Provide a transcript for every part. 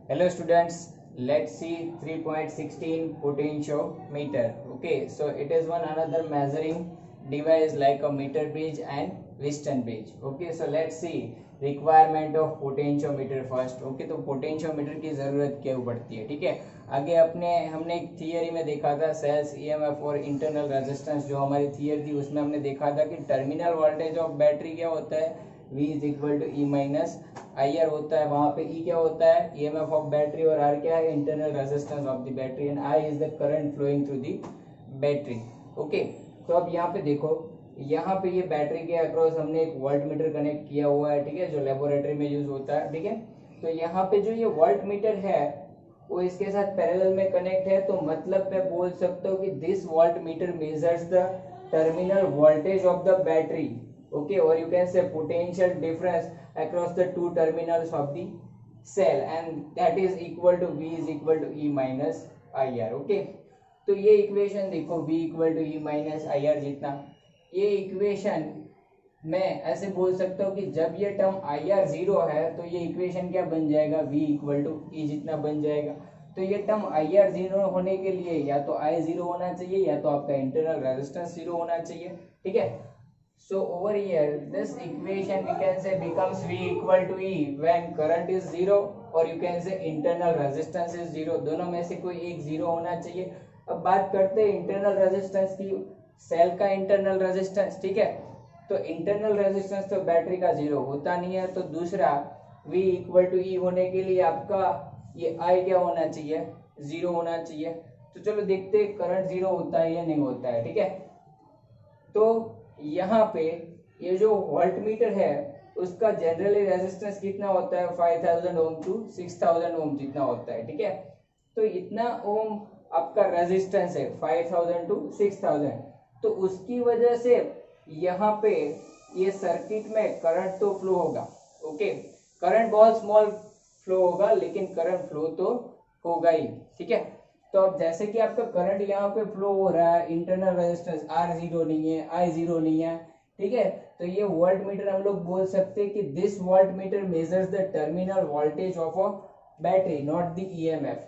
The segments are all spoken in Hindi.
Hello students, let's see 3.16 potentiometer. Okay, so it is one another measuring device like a meter bridge and Wheatstone bridge. Okay, so let's see requirement of potentiometer first. Okay, तो potentiometer की जरूरत क्यों पड़ती है, ठीक है। आगे हमने एक थियरी में देखा था सेल्स ईएमएफ और इंटरनल रेजिस्टेंस, जो हमारी थियरी थी उसमें हमने देखा था कि टर्मिनल वोल्टेज ऑफ बैटरी क्या होता है, V is equal to e minus i r होता है। वहां पे E क्या होता है, ईएमएफ ऑफ बैटरी, और R क्या है, internal resistance of the battery, and I is the current flowing through the battery. Okay, तो अब यहाँ पे देखो, यहाँ पे ये बैटरी के अक्रॉस हमने एक वोल्ट मीटर कनेक्ट किया हुआ है, ठीक है, जो लेबोरेटरी में यूज होता है, ठीक है। तो यहाँ पे जो ये वोल्ट मीटर है वो इसके साथ पैरेलल में कनेक्ट है, तो मतलब मैं बोल सकता हूँ कि this volt meter measures the terminal voltage of the battery, okay, or you can say potential difference across the two terminals of the cell, and that is equal to V is equal to E minus IR। okay, तो ये इक्वेशन देखो, V equal to E minus i r जितना, ये इक्वेशन मैं ऐसे बोल सकता हूँ कि जब ये टर्म आई आर जीरो है तो ये इक्वेशन क्या बन जाएगा, V इक्वल टू E जितना बन जाएगा। तो ये टर्म आई आर जीरो होने के लिए या तो आई जीरो होना चाहिए या तो आपका इंटरनल रेजिस्टेंस जीरो होना चाहिए, ठीक है। So over here, this equation we can say becomes V equal to E when current is zero, or you can say internal resistance is zero। दोनों में से कोई एक जीरो होना चाहिए। अब बात करते हैं इंटरनल रेजिस्टेंस की, सेल का इंटरनल रेजिस्टेंस, ठीक है। तो इंटरनल रेजिस्टेंस तो बैटरी का जीरो होता नहीं है, तो दूसरा V इक्वल टू E होने के लिए आपका ये I क्या होना चाहिए, जीरो होना चाहिए। तो चलो देखते हैं करंट जीरो होता है या नहीं होता है, ठीक है। तो यहाँ पे ये जो वोल्ट मीटर है उसका जनरली रेजिस्टेंस कितना होता है, 5000 ओम टू 6000 ओम जितना होता है, ठीक है। तो इतना ओम आपका रेजिस्टेंस है 5000 टू 6000, तो उसकी वजह से यहाँ पे ये सर्किट में करंट तो फ्लो होगा। ओके, करंट बहुत स्मॉल फ्लो होगा लेकिन करंट फ्लो तो होगा ही, ठीक है। तो अब जैसे कि आपका करंट यहाँ पे फ्लो हो रहा है, इंटरनल रेजिस्टेंस R जीरो नहीं है, I जीरो नहीं है, ठीक है। तो ये वोल्ट मीटर हम लोग बोल सकते हैं कि this volt meter measures the terminal voltage of a battery, not the EMF.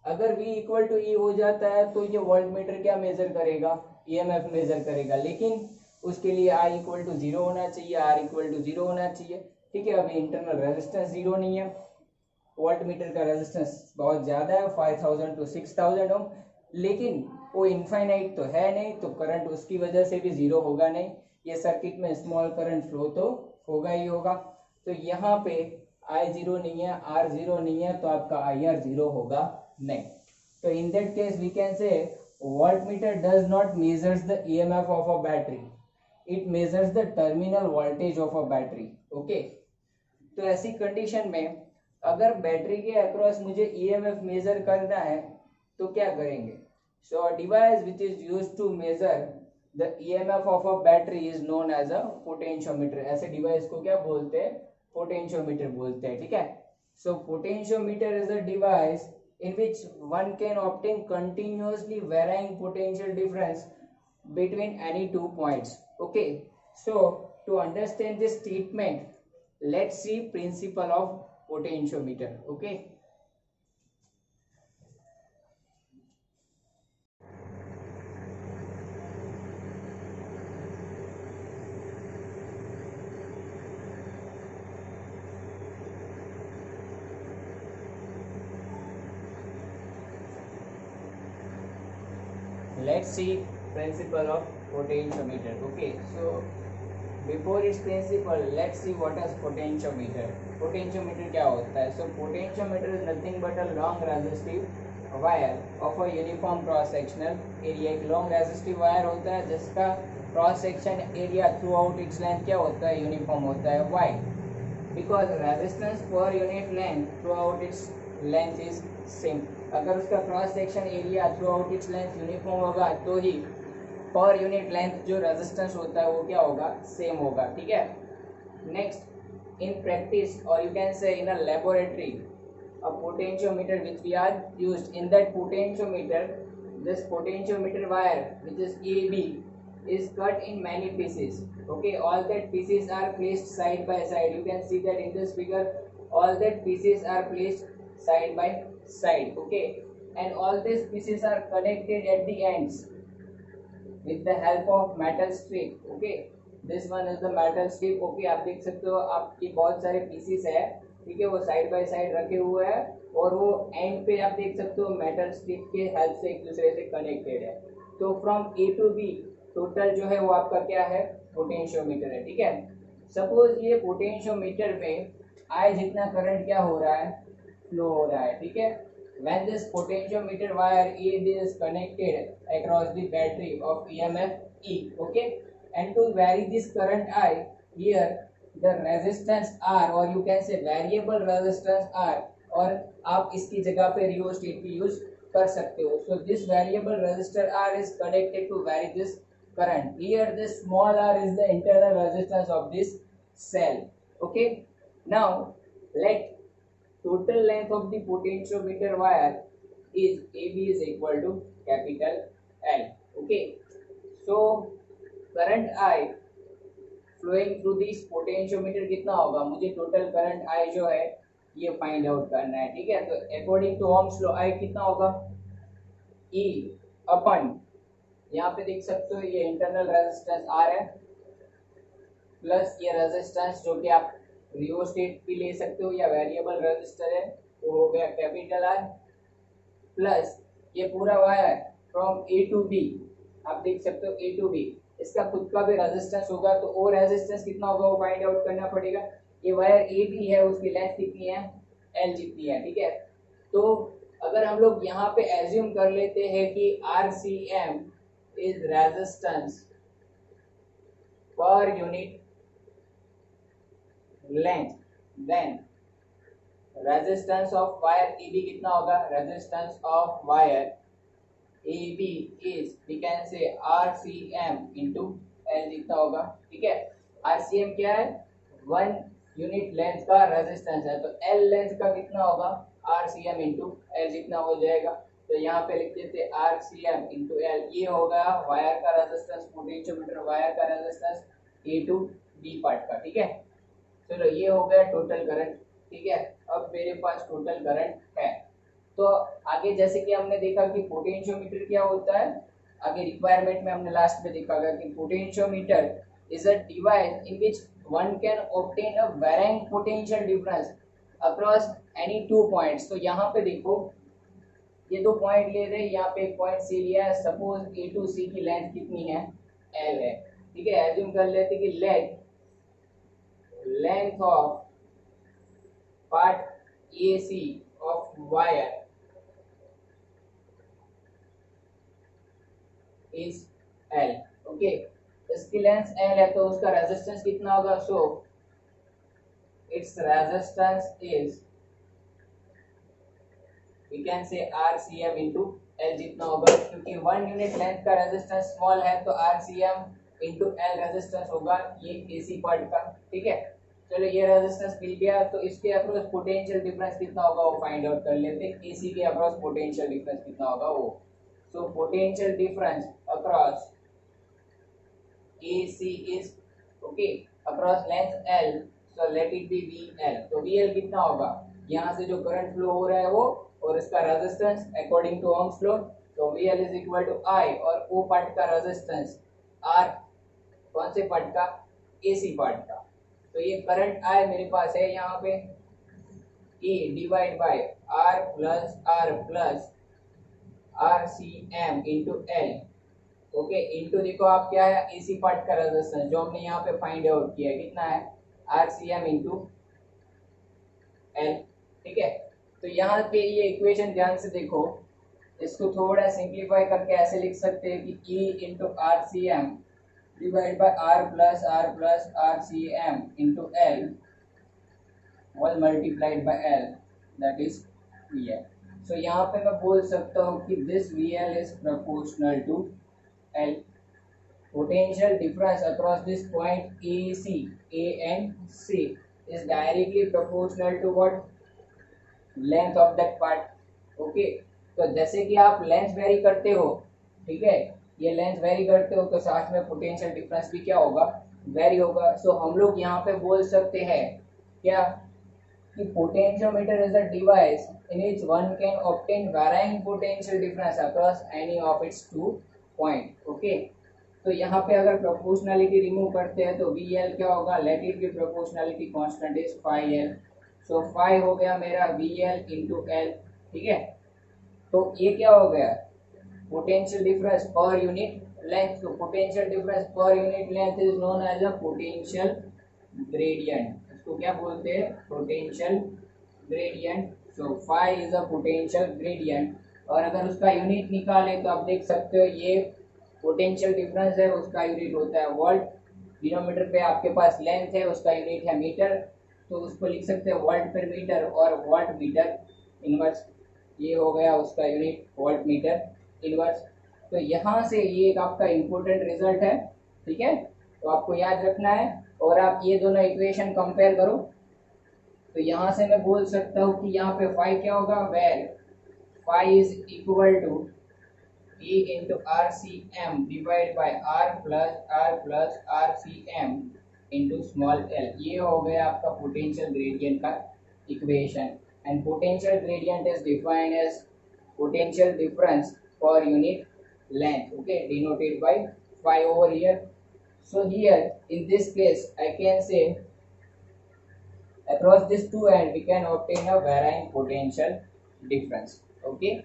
अगर V इक्वल टू E हो जाता है तो ये वोल्ट मीटर क्या मेजर करेगा, ईएमएफ मेजर करेगा, लेकिन उसके लिए I इक्वल टू जीरो होना चाहिए, R इक्वल टू जीरो होना चाहिए, ठीक है। अभी इंटरनल रेजिस्टेंस जीरो नहीं है, वोल्ट मीटर का रेजिस्टेंस बहुत ज्यादा है 5000 टू 6000 ओम, लेकिन वो इनफाइनाइट तो है नहीं, तो करंट उसकी वजह से भी जीरो होगा नहीं। ये सर्किट में स्मॉल करंट फ्लो तो होगा ही होगा। तो यहाँ पे I जीरो नहीं है, R जीरो नहीं है, तो आपका IR जीरो होगा नहीं। तो in that case we can say voltmeter does not measures the EMF of a battery, it measures the terminal voltage of a battery. Okay, तो ऐसी कंडीशन में अगर बैटरी के अक्रॉस मुझे ईएमएफ मेजर करना है तो क्या करेंगे। So a device which is used to measure the EMF of a battery is known as a potentiometer. ऐसे डिवाइस को क्या बोलते हैं, पोटेंशियोमीटर बोलते हैं, ठीक है। So potentiometer is a device in which one can obtain continuously varying potential difference between any two points। Okay, so to understand this statement let's see principle of potentiometer। Okay, let's see principle of potentiometer। Okay, so before its principle let's see what is potentiometer। potentiometer क्या होता है। so potentiometer is nothing but a long resistive wire of a uniform cross sectional area। एक long resistive wire होता है जिसका cross section area through out its length क्या होता है, यूनिफॉर्म होता है, wide, because resistance per unit length through out its length is same. अगर उसका cross section area through out its length uniform होगा तो ही पर यूनिट लेंथ जो रेजिस्टेंस होता है वो क्या होगा, सेम होगा, ठीक है। नेक्स्ट, इन प्रैक्टिस और you can say in a laboratory a potentiometer which we are used in that potentiometer, this potentiometer wire which is AB is cut in many pieces। okay, all that pieces are placed side by side, you can see that in this figure all that pieces are placed side by side. Okay, and all these pieces are connected at the ends with the help of metal strip. Okay, this one is the metal strip. Okay, आप देख सकते हो आपकी बहुत सारे पीसेस है, ठीक है, वो साइड बाय साइड रखे हुए हैं और वो एंड पे आप देख सकते हो मेटल स्ट्रिप के हेल्प से एक दूसरे से कनेक्टेड है. तो from A to B total जो है वो आपका क्या है, पोटेंशियोमीटर है. ठीक है, सपोज ये पोटेंशियोमीटर में आई जितना करंट क्या हो रहा है, फ्लो हो रहा है. ठीक है, when this potentiometer wire EB is connected across the battery of EMF E. Okay, and to vary this current I, here the resistance R, or you can say variable resistance R, और आप इसकी जगह पे रियोस्टेट भी यूज कर सकते हो. So this variable resistor R is connected to vary this current. Here this small r is the internal resistance of this cell. Okay, now let total length of the potentiometer wire is AB is equal to capital L. Okay, so current I flowing through this potentiometer कितना होगा, मुझे total current I जो है ये फाइंड आउट करना है. ठीक है, तो according to Ohm's law I कितना होगा, E अपन यहाँ पे देख सकते हो ये इंटरनल रेजिस्टेंस R है प्लस ये रेजिस्टेंस जो कि आप रियोस्टेट भी ले सकते हो या वेरिएबल रेजिस्टर है वो हो गया कैपिटल आर, प्लस ये पूरा wire from A to B आप देख सकते हो ए टू बी, इसका खुद का भी रेजिस्टेंस होगा. तो वो रेजिस्टेंस कितना होगा वो फाइंड आउट करना पड़ेगा. ये वायर ए बी है, उसकी लेंथ कितनी है, एल जितनी है. ठीक है, तो अगर हम लोग यहाँ पे एज्यूम कर लेते हैं कि R C M is resistance per unit length, then resistance of wire AB कितना होगा, resistance of wire AB is we can say RCM into L जितना होगा. ठीक है, RCM क्या है, 1 यूनिट लेंथ का रेजिस्टेंस है, तो L लेंथ का कितना होगा, RCM इनटू L जितना हो जाएगा. तो यहाँ पे लिख देते RCM इनटू L. ये होगा वायर का रेजिस्टेंस, पोटेंशियोमीटर वायर का resistance A to B part का. ठीक है, चलो ये हो गया टोटल करंट. ठीक है, अब मेरे पास टोटल करंट है. तो आगे जैसे कि हमने देखा कि पोटेंशियोमीटर क्या होता है, आगे रिक्वायरमेंट में हमने लास्ट में देखा गया कि potentiometer is a device in which one can obtain a varying potential difference across any 2 points. तो यहाँ पे देखो ये 2 पॉइंट ले रहे, यहाँ पे एक पॉइंट सी लिया है, सपोज ए टू सी की लेंथ कितनी है, एल है. ठीक है, एज्यूम कर लेते कि late length of part AC of wire is L. Okay, इसकी लेंथ L है तो उसका रेजिस्टेंस कितना होगा, सो its resistance is we can say RCM into L जितना होगा, क्योंकि 1 यूनिट लेंथ का रेजिस्टेंस स्मॉल है तो RCM into L रेजिस्टेंस होगा ये AC पार्ट का. ठीक है, चलो ये रेजिस्टेंस मिल गया, तो इसके अक्रॉस पोटेंशियल डिफरेंस कितना होगा वो फाइंड आउट कर लेते हैं. एसी के अक्रॉस पोटेंशियल डिफरेंस कितना होगा वो, so potential difference across AC is okay across length L, so let it be VL. तो VL कितना होगा, यहाँ से जो करंट फ्लो हो रहा है वो और इसका resistance according to Ohm's law, तो VL is equal to I और O पार्ट का रेजिस्टेंस R, कौन से पार्ट का, AC पार्ट का. तो ये करंट I मेरे पास है यहाँ पे E divide by R plus RCM into L. Okay, into देखो आप क्या है, AC पार्ट का रेजिस्टेंस जो हमने यहाँ पे फाइंड आउट किया है कितना है, RCM इंटू L. ठीक है, तो यहाँ पे ये इक्वेशन ध्यान से देखो, इसको थोड़ा सिंप्लीफाई करके ऐसे लिख सकते हैं कि E into RCM divide by R plus RCM into L all multiplied by L, that is VL. So यहाँ पे मैं बोल सकता हूँ कि this VL is proportional to L. Potential difference across this point AC, A and C is directly proportional to what, length of that part. Okay, तो जैसे कि आप लेंथ वेरी करते हो, ठीक है, ये लेंथ वेरी करते हो तो साथ में पोटेंशियल डिफरेंस भी क्या होगा, वेरी होगा. सो हम लोग यहाँ पे बोल सकते हैं क्या, कि potentiometer is a device in which one can obtain varying potential difference across any of its two point. Okay, तो यहाँ पे अगर प्रोपोर्शनलिटी रिमूव करते हैं तो वी एल क्या होगा, लेट इट की proportionality constant is phi L, so phi हो गया मेरा वी एल इंटू एल, ठीक है। तो ये क्या हो गया, potential difference per unit length, तो potential difference per unit length is known as a potential gradient, इसको क्या बोलते हैं, potential gradient. So phi is a potential gradient, और अगर उसका यूनिट निकाले तो आप देख सकते हो ये पोटेंशियल डिफरेंस है, उसका यूनिट होता है वोल्ट, डिनोमीटर पे आपके पास लेंथ है, उसका यूनिट है मीटर, तो उसको लिख सकते हैं वोल्ट पर मीटर और वोल्ट मीटर इनवर्स, ये हो गया उसका यूनिट वोल्ट मीटर इनवर्स। तो यहाँ से ये एक आपका इम्पोर्टेंट रिजल्ट है, ठीक है, तो आपको याद रखना है। और आप ये दोनों इक्वेशन कंपेयर करो, तो यहाँ से मैं बोल सकता हूँ कि यहाँ पे फाई क्या होगा, where phi is equal to E into RCM divided by R plus RCM into small l, ये हो गया आपका पोटेंशियल ग्रेडियंट का equation. And potential gradient is defined as potential difference per unit length, okay, denoted by phi over here. So here in this case I can say across these two ends we can obtain a varying potential difference, okay.